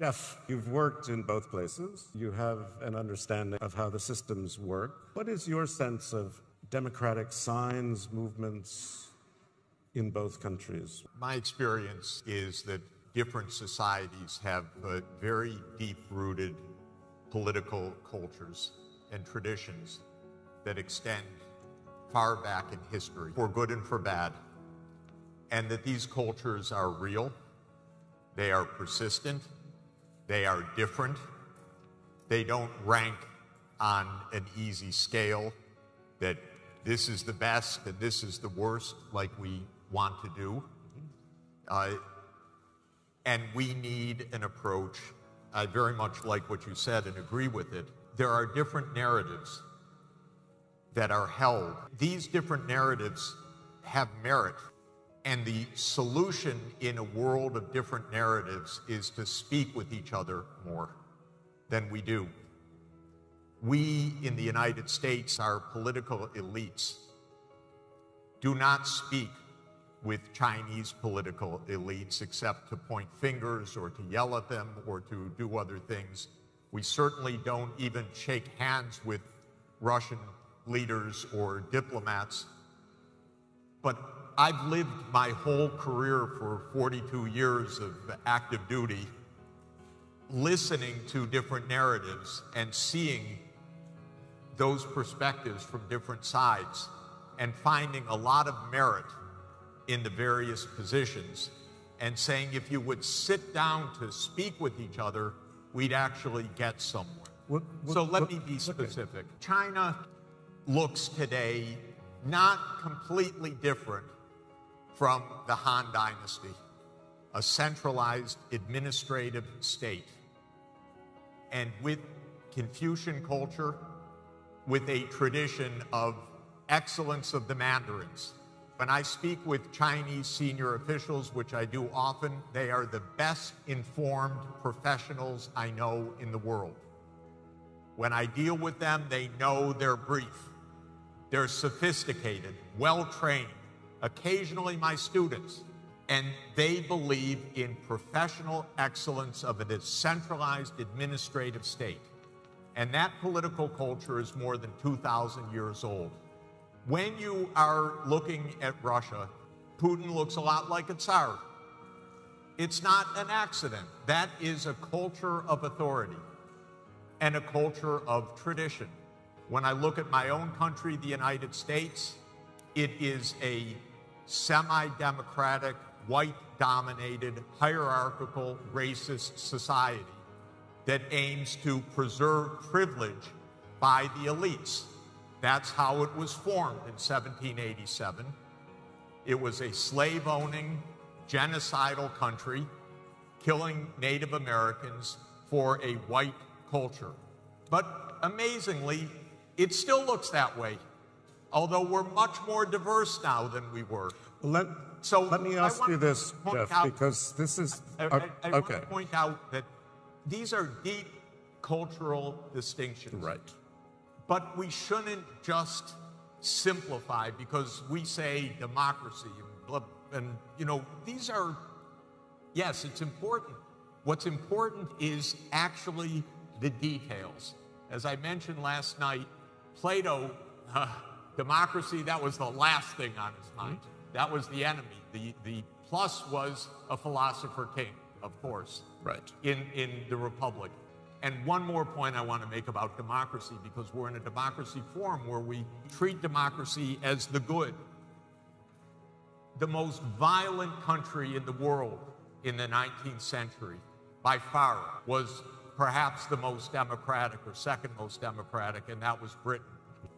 Jeff, you've worked in both places. You have an understanding of how the systems work. What is your sense of democratic signs, movements in both countries? My experience is that different societies have very deep-rooted political cultures and traditions that extend far back in history, for good and for bad, and that these cultures are real, they are persistent, they are different, they don't rank on an easy scale that this is the best and this is the worst like we want to do. And we need an approach. I very much like what you said and agree with it. There are different narratives that are held. These different narratives have merit. And the solution in a world of different narratives is to speak with each other more than we do. We in the United States, our political elites, do not speak with Chinese political elites except to point fingers or to yell at them or to do other things. We certainly don't even shake hands with Russian leaders or diplomats. But I've lived my whole career for 42 years of active duty listening to different narratives and seeing those perspectives from different sides and finding a lot of merit in the various positions and saying if you would sit down to speak with each other, we'd actually get somewhere. So let me be specific. Okay. China looks today not completely different from the Han Dynasty, a centralized administrative state. And with Confucian culture, with a tradition of excellence of the Mandarins. When I speak with Chinese senior officials, which I do often, they are the best informed professionals I know in the world. When I deal with them, they know their brief. They're sophisticated, well-trained, occasionally my students, and they believe in professional excellence of a decentralized administrative state. And that political culture is more than 2,000 years old. When you are looking at Russia, Putin looks a lot like a Tsar. It's not an accident. That is a culture of authority and a culture of tradition. When I look at my own country, the United States, it is a semi-democratic, white-dominated, hierarchical, racist society that aims to preserve privilege by the elites. That's how it was formed in 1787. It was a slave-owning, genocidal country, killing Native Americans for a white culture. But amazingly, it still looks that way, although we're much more diverse now than we were. Let me ask you this, Jeff, because this is... I want to point out that these are deep cultural distinctions. Right. But we shouldn't just simplify because we say democracy and you know, these are, yes, it's important. What's important is actually the details. As I mentioned last night, Plato, democracy, that was the last thing on his mind. That was the enemy. The plus was a philosopher king, of course, right, in the Republic. And one more point I want to make about democracy, because we're in a democracy forum where we treat democracy as the good. The most violent country in the world in the 19th century, by far, was perhaps the most democratic or second most democratic, and that was Britain.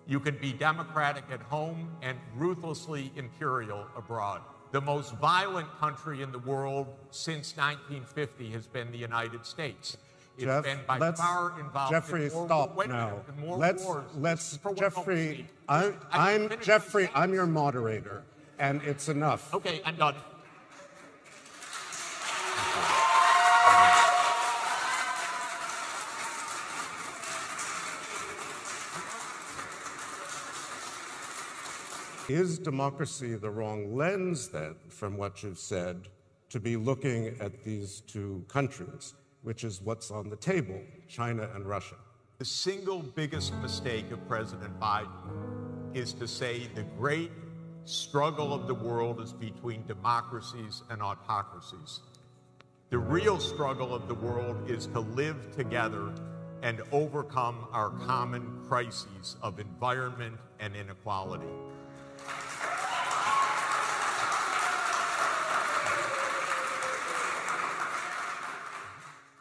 You can be democratic at home and ruthlessly imperial abroad. The most violent country in the world since 1950 has been the United States. It's Jeff, been by far involved Jeffrey, in more stop wars, now. in more Let's Jeffrey, Jeffrey, I'm your moderator, and it's enough. Okay, I'm done. Is democracy the wrong lens, then, from what you've said, to be looking at these two countries? which is what's on the table, China and Russia. The single biggest mistake of President Biden is to say the great struggle of the world is between democracies and autocracies. The real struggle of the world is to live together and overcome our common crises of environment and inequality.